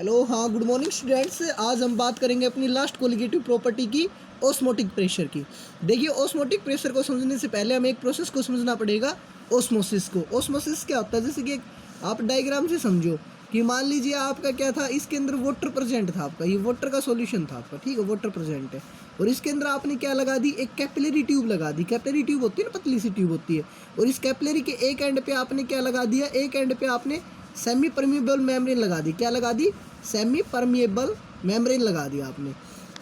Hello, हाँ, good morning students. आज हम बात करेंगे अपनी लास्ट कोलिगेटिव प्रॉपर्टी की, ओस्मोटिक प्रेशर की। देखिए, ओस्मोटिक प्रेशर को समझने से पहले हमें एक प्रोसेस को समझना पड़ेगा, ओस्मोसिस को। ओस्मोसिस क्या होता है? जैसे कि आप डायग्राम से समझो कि मान लीजिए आपका क्या था, इसके अंदर वाटर प्रेजेंट था आपका, ये वाटर का सॉल्यूशन था आपका, ठीक है, वाटर प्रेजेंट है। और इसके अंदर आपने क्या लगा दी, एक कैपिलरी ट्यूब लगा दी। कैपिलरी ट्यूब होती है ना, पतली सी ट्यूब होती है। और इस कैपिलरी के एक एंड पे आपने क्या लगा दिया, एक एंड पे आपने सेमी परमिएबल मेम्ब्रेन लगा दी। क्या लगा दी? सेमी परमिएबल मेम्ब्रेन लगा दिया आपने।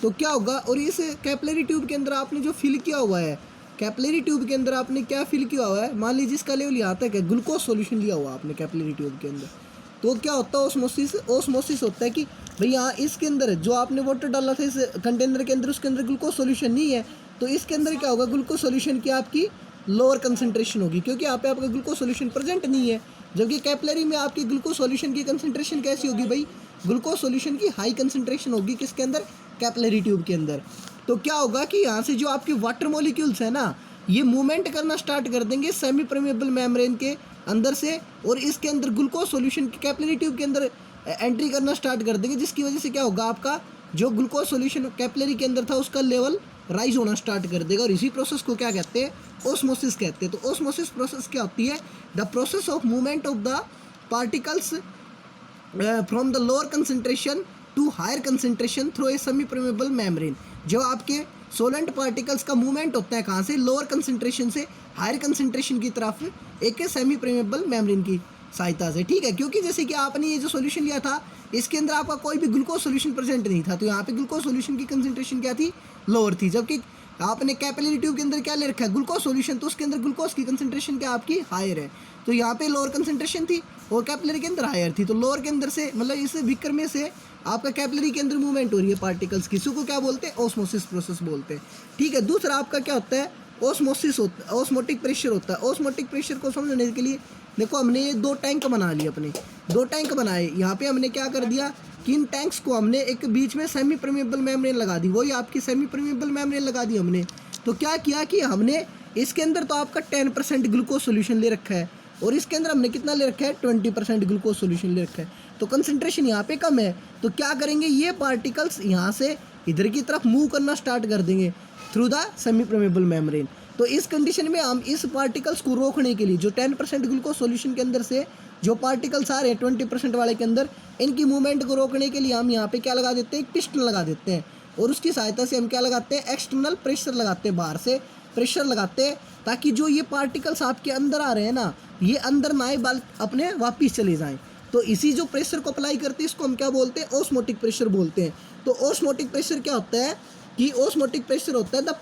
तो क्या होगा, और इस कैपिलरी ट्यूब के अंदर आपने जो फिल किया हुआ है, कैपिलरी ट्यूब के अंदर आपने क्या फिल किया हुआ है, मान लीजिए इसका लेवल यहाँ तक है, ग्लूकोज सॉल्यूशन लिया हुआ आपने कैपिलरी ट्यूब के अंदर। तो क्या होता है ओस्मोसिस? ओस्मोसिस होता है कि भाई यहाँ इसके अंदर जो आपने वाटर डाला था इस कंटेनर के अंदर, उसके अंदर ग्लूकोज सॉल्यूशन नहीं है। तो इसके अंदर क्या होगा, ग्लूकोज सॉल्यूशन की आपकी लोअर कंसंट्रेशन होगी, क्योंकि यहाँ पे आपका ग्लूकोज सॉल्यूशन प्रेजेंट नहीं है। जबकि कैपिलरी में आपकी ग्लूकोज सॉल्यूशन की कंसंट्रेशन कैसी होगी भाई? ग्लूकोज सॉल्यूशन की हाई कंसंट्रेशन होगी। किसके अंदर? कैपिलरी ट्यूब के अंदर। तो क्या होगा कि यहाँ से जो आपके वाटर मॉलिक्यूल्स है ना, ये मूवमेंट करना स्टार्ट कर देंगे सेमी परमेबल मेम्ब्रेन के अंदर से, और इसके अंदर ग्लूकोज सॉल्यूशन की कैपिलरी ट्यूब के अंदर एंट्री करना स्टार्ट कर देंगे, जिसकी वजह से क्या होगा, आपका जो ग्लूकोज सॉल्यूशन कैपिलरी के अंदर था उसका लेवल राइज होना स्टार्ट कर देगा। और इसी प्रोसेस को क्या कहते हैं? ओस्मोसिस कहते हैं। तो ओस्मोसिस प्रोसेस क्या होती है? The process of movement of the particles from the lower concentration to higher concentration through a semi permeable membrane. जो आपके सोलेंट पार्टिकल्स का मूवमेंट होता है, कहाँ से? लोअर कंसंट्रेशन से हायर कंसंट्रेशन की तरफ, एक सेमी परमेबल मेम्ब्रेन की सहायता से, ठीक है। क्योंकि जैसे कि आपने ये जो सॉल्यूशन लिया था, इसके अंदर आपका कोई भी ग्लूकोज सॉल्यूशन प्रेजेंट नहीं था, तो यहाँ पे ग्लूकोज सॉल्यूशन की कंसंट्रेशन क्या थी? लोअर थी। जबकि आपने कैपिलरी ट्यूब के अंदर क्या ले रखा है? ग्लूकोज सॉल्यूशन, तो उसके अंदर ग्लूकोज की कंसंट्रेशन क्या आपकी हायर है। तो यहाँ पे लोअर कंसंट्रेशन थी और कैपिलरी के अंदर हायर थी। तो लोअर के अंदर से, मतलब इस बीकर में से आपका कैपिलरी के अंदर मूवमेंट हो रही है पार्टिकल्स की, इसको क्या बोलते हैं? ओस्मोसिस प्रोसेस बोलते हैं, ठीक है। दूसरा आपका क्या होता है? ओस्मोसिस होता है, ओस्मोटिक प्रेशर होता है। ओस्मोटिक प्रेशर को समझने के लिए देखो, हमने ये दो टैंक बना लिए, अपने दो टैंक बनाए। यहाँ पे हमने क्या कर दिया कि इन टैंक्स को हमने एक बीच में सेमी परमेबल मेम्ब्रेन लगा दी, वही आपकी सेमी परमेबल मेम्ब्रेन लगा दी हमने। तो क्या किया कि हमने इसके अंदर तो आपका 10% ग्लूकोज सोल्यूशन ले रखा है, और इसके अंदर हमने कितना ले रखा है? 20% ग्लूकोज सोल्यूशन ले रखा है। तो कंसंट्रेशन यहाँ पे कम है। तो क्या करेंगे, ये पार्टिकल्स यहाँ से इधर की तरफ मूव करना स्टार्ट कर देंगे through the semi permeable membrane. तो इस कंडीशन में हम इस पार्टिकल्स को रोकने के लिए, जो 10% ग्लूकोज सॉल्यूशन के अंदर से जो पार्टिकल्स आ रहे हैं 20% वाले के अंदर, इनकी मूवमेंट को रोकने के लिए हम यहाँ पे क्या लगा देते हैं? एक पिस्टन लगा देते हैं। और उसकी सहायता से हम क्या लगाते हैं? एक्सटर्नल प्रेशर लगाते हैं, बाहर से प्रेशर लगाते हैं, ताकि जो ये पार्टिकल्स आपके अंदर आ रहे हैं ना, ये अंदर ना आए, बाल अपने वापिस चले जाएँ। तो इसी जो प्रेशर को अप्लाई करते हैं, इसको हम क्या बोलते हैं? ओस्मोटिक प्रेशर बोलते हैं। तो ओस्मोटिक प्रेशर क्या होता है कि ओस्मोटिक प्रेशर होता है the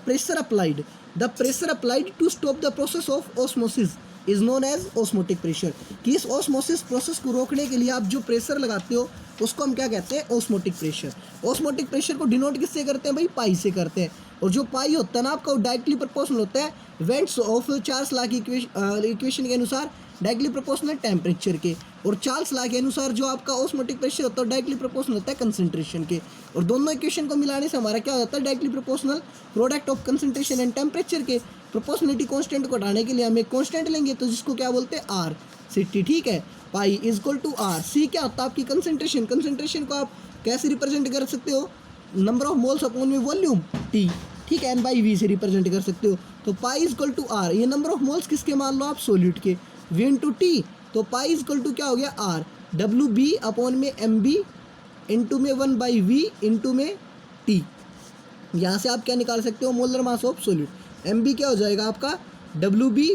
pressure applied to stop the process of osmosis is known as osmotic pressure. कि इस ओस्मोसिस प्रोसेस को रोकने के लिए आप जो प्रेशर लगाते हो, उसको हम क्या कहते हैं? Osmotic pressure. ओस्मोटिक प्रेशर को डिनोट किससे करते हैं भाई? पाई से करते हैं। और जो पाई होता है ना आपका, वो डायरेक्टली प्रोपोर्शनल होता है वेंट्स ऑफ चार्ल्स लॉ की इक्वेशन के अनुसार डायरेक्टली प्रोपोर्शनल टेम्परेचर के। और चार्ल्स लॉ के अनुसार जो आपका ओस्मोटिक प्रेशर होता है डायरेक्टली प्रोपोर्शनल होता है कंसंट्रेशन के। और दोनों इक्वेशन को मिलाने से हमारा क्या होता है? Directly proportional product of concentration and temperature के। प्रोपोर्शनलिटी कांस्टेंट को हटाने के लिए हम एक कांस्टेंट लेंगे, तो जिसको क्या बोलते हैं? आर सी, ठीक है। Pi is equal to R. C क्या होता है? आपकी कंसंट्रेशन। कंसंट्रेशन को आप कैसे रिप्रेजेंट कर सकते हो? नंबर ऑफ मोल्स अपॉन में वॉल्यूम, टी, ठीक है, एन बाई वी से रिप्रेजेंट कर सकते हो। तो pi is equal to R, ये नंबर ऑफ मोल्स किसके मान लो आप? सोल्यूट के। वी इंटू टी, तो पाई इज इक्वल टू क्या हो गया? आर। डब्ल्यू बी अपॉन में एम बी इंटू में 1/v इंटू में टी। यहाँ से आप क्या निकाल सकते हो? Molar mass of solute. M B क्या हो जाएगा आपका? W B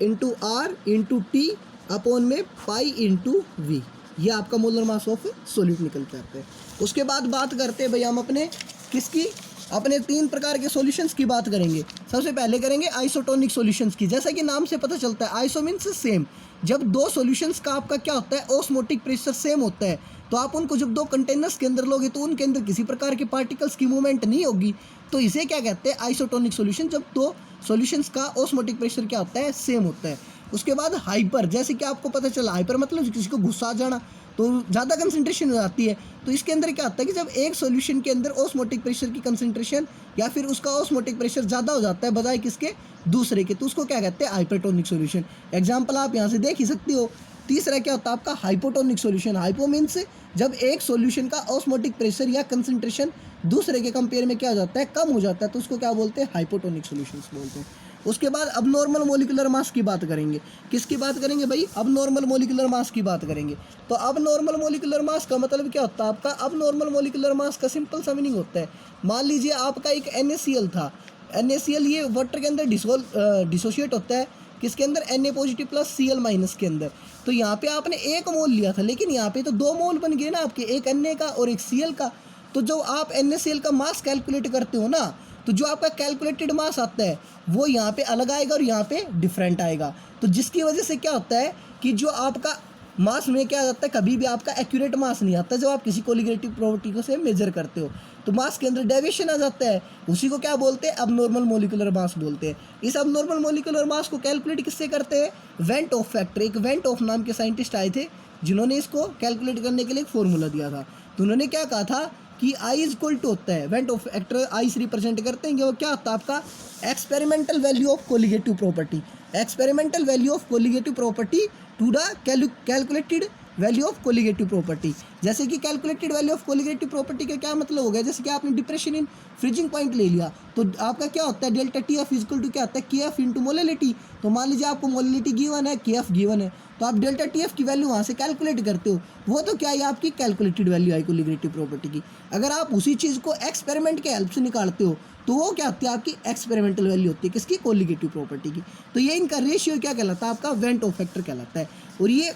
into R into T upon में पाई इंटू वी। ये आपका मोलर मास ऑफ सोल्यूट निकल के आते हैं। उसके बाद बात करते हैं भाई हम अपने किसकी? अपने 3 प्रकार के सॉल्यूशंस की बात करेंगे। सबसे पहले करेंगे आइसोटोनिक सॉल्यूशंस की। जैसा कि नाम से पता चलता है, आइसो मीन्स सेम। जब दो सॉल्यूशंस का आपका क्या होता है? ओस्मोटिक प्रेशर सेम होता है, तो आप उनको जब दो कंटेनर्स के अंदर लोगे, तो उनके अंदर किसी प्रकार के पार्टिकल्स की मूवमेंट नहीं होगी। तो इसे क्या कहते हैं? Isotonic solution. जब दो सॉल्यूशंस का ओस्मोटिक प्रेशर क्या होता है? सेम होता है। उसके बाद हाइपर, जैसे कि आपको पता चला, हाइपर मतलब किसी को गुस्सा आ जाना, तो ज़्यादा कंसंट्रेशन हो जाती है। तो इसके अंदर क्या होता है कि जब एक सॉल्यूशन के अंदर ओस्मोटिक प्रेशर की कंसंट्रेशन या फिर उसका ओस्मोटिक प्रेशर ज़्यादा हो जाता है बजाय किसके? दूसरे के, तो उसको क्या कहते हैं? Hypertonic solution. एग्जांपल आप यहाँ से देख ही सकते हो तीसरा क्या होता है आपका हाइपोटोनिक सॉल्यूशन। हाइपो मीन्स जब एक सॉल्यूशन का ऑस्मोटिक प्रेशर या कंसंट्रेशन दूसरे के कंपेयर में क्या हो जाता है, कम हो जाता है, तो उसको क्या बोलते हैं, हाइपोटोनिक सॉल्यूशंस बोलते हैं। उसके बाद अब नॉर्मल मोलिकुलर मास की बात करेंगे। किसकी बात करेंगे भाई, अब नॉर्मल मोलिकुलर मास की बात करेंगे। तो अब नॉर्मल मोलिकुलर मास का मतलब क्या होता है आपका, अब नॉर्मल मोलिकुलर मास का सिंपल सा मीनिंग होता है, मान लीजिए आपका एक NaCl था, NaCl ये वाटर के अंदर डिसोशिएट होता है किसके अंदर, Na positive plus Cl minus के अंदर। तो यहाँ पे आपने 1 मोल लिया था, लेकिन यहाँ पे तो 2 मोल बन गए ना आपके, एक Na का और एक Cl का। तो जो आप NaCl का मास कैलकुलेट करते हो ना, तो जो आपका कैलकुलेटेड मास आता है वो यहाँ पे अलग आएगा और यहाँ पे डिफरेंट आएगा। तो जिसकी वजह से क्या होता है कि जो आपका मास में क्या आता है, कभी भी आपका एक्यूरेट मास नहीं आता जब आप किसी कोलिगेटिव प्रॉपर्टी को से मेजर करते हो, तो मास के अंदर डेविएशन आ जाता है, उसी को क्या बोलते हैं, अबनॉर्मल मोलिकुलर मास बोलते हैं। इस अबनॉर्मल मोलिकुलर मास को कैलकुलेट किससे करते हैं, वेंट ऑफ फैक्टर। एक वेंट ऑफ नाम के साइंटिस्ट आए थे जिन्होंने इसको कैलकुलेट करने के लिए एक फॉर्मूला दिया था। तो उन्होंने क्या कहा था कि आई इज इक्वल टू होता है, वेंट ऑफ फैक्टर आई से रिप्रेजेंट करते हैं, वो क्या होता है आपका experimental value of colligative property, experimental value of colligative property to the calculated value of colligative property. जैसे कि calculated value of colligative property का क्या मतलब हो गया, जैसे कि आपने डिप्रेशन इन फ्रीजिंग पॉइंट ले लिया, तो आपका क्या होता है, delta T F equal to क्या होता है, KF इंटू मोलिलिटी। तो मान लीजिए आपको मोलिलिटी गिवन है, KF गिवन है, तो आप डेल्टा TF की वैल्यू वहाँ से कैलकुलेट करते हो, वो तो क्या है आपकी कैलकुलेटेड वैल्यू आई कोलिगेटिव प्रॉपर्टी की। अगर आप उसी चीज़ को एक्सपेरिमेंट के हेल्प से निकालते हो तो वो क्या होती है, आपकी एक्सपेरिमेंटल वैल्यू होती है किसकी, कोलिगेटिव प्रॉपर्टी की। तो ये इनका रेशियो क्या कहलाता है, आपका वेंट ऑफ फैक्टर कहलाता है। और ये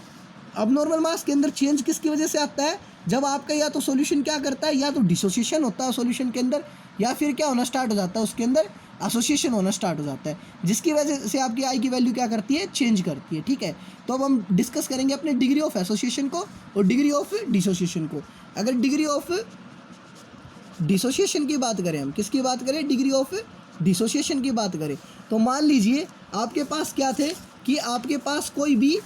अबनॉर्मल मास के अंदर चेंज किसकी वजह से आता है, जब आपका या तो सॉल्यूशन क्या करता है, या तो डिसोसिएशन होता है सॉल्यूशन के अंदर, या फिर क्या होना स्टार्ट हो जाता है उसके अंदर एसोसिएशन होना स्टार्ट हो जाता है, जिसकी वजह से आपकी आई की वैल्यू क्या करती है, चेंज करती है। ठीक है, तो अब हम डिस्कस करेंगे अपने डिग्री ऑफ एसोसिएशन को और डिग्री ऑफ डिसोसिएशन को। अगर डिग्री ऑफ डिसोसिएशन की बात करें, हम किसकी बात करें, डिग्री ऑफ डिसोसिएशन की बात करें, तो मान लीजिए आपके पास क्या थे कि आपके पास कोई भी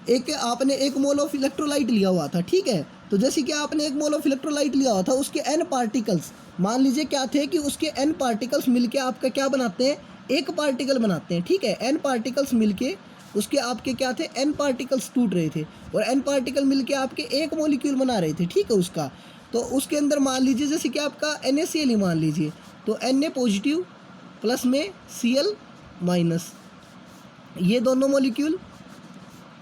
आपने 1 मोल ऑफ इलेक्ट्रोलाइट लिया हुआ था। ठीक है, तो जैसे कि आपने 1 मोल ऑफ इलेक्ट्रोलाइट लिया हुआ था, उसके n पार्टिकल्स मान लीजिए क्या थे कि उसके n पार्टिकल्स मिलके आपका क्या बनाते हैं, एक पार्टिकल बनाते हैं। ठीक है, n पार्टिकल्स मिलके उसके आपके क्या थे, n पार्टिकल्स टूट रहे थे और n पार्टिकल मिलके आपके एक मॉलिक्यूल बना रहे थे। ठीक है, उसका तो उसके अंदर मान लीजिए जैसे कि आपका NaCl ही मान लीजिए, तो Na पॉजिटिव प्लस में Cl माइनस, ये दोनों मॉलिक्यूल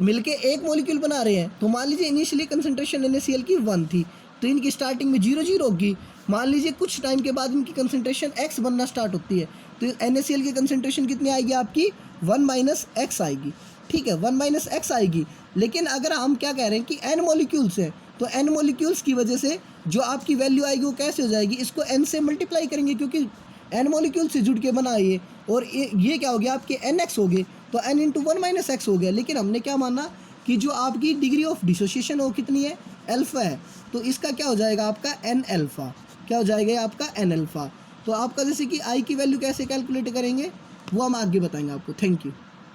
मिलके एक मॉलिक्यूल बना रहे हैं। तो मान लीजिए इनिशियली कंसंट्रेशन NaCl की 1 थी, तो इनकी स्टार्टिंग में 0 होगी। मान लीजिए कुछ टाइम के बाद इनकी कंसंट्रेशन x बनना स्टार्ट होती है, तो NaCl की कंसंट्रेशन कितनी आएगी आपकी, 1 - x आएगी। ठीक है, 1 - x आएगी। लेकिन अगर हम क्या कह रहे हैं कि n मॉलिक्यूल्स हैं, तो n मॉलिक्यूल्स की वजह से जो आपकी वैल्यू आएगी वो कैसे हो जाएगी, इसको n से मल्टीप्लाई करेंगे क्योंकि n मॉलिक्यूल से जुड़ के बना ये, और ये क्या हो गया आपके nx हो गए, तो n इंटू 1 - x हो गया। लेकिन हमने क्या माना कि जो आपकी डिग्री ऑफ डिसोसिएशन हो कितनी है, अल्फा है, तो इसका क्या हो जाएगा आपका n अल्फा, क्या हो जाएगा आपका n अल्फा। तो आपका जैसे कि आई की वैल्यू कैसे कैलकुलेट करेंगे वो हम आगे बताएंगे आपको। Thank you.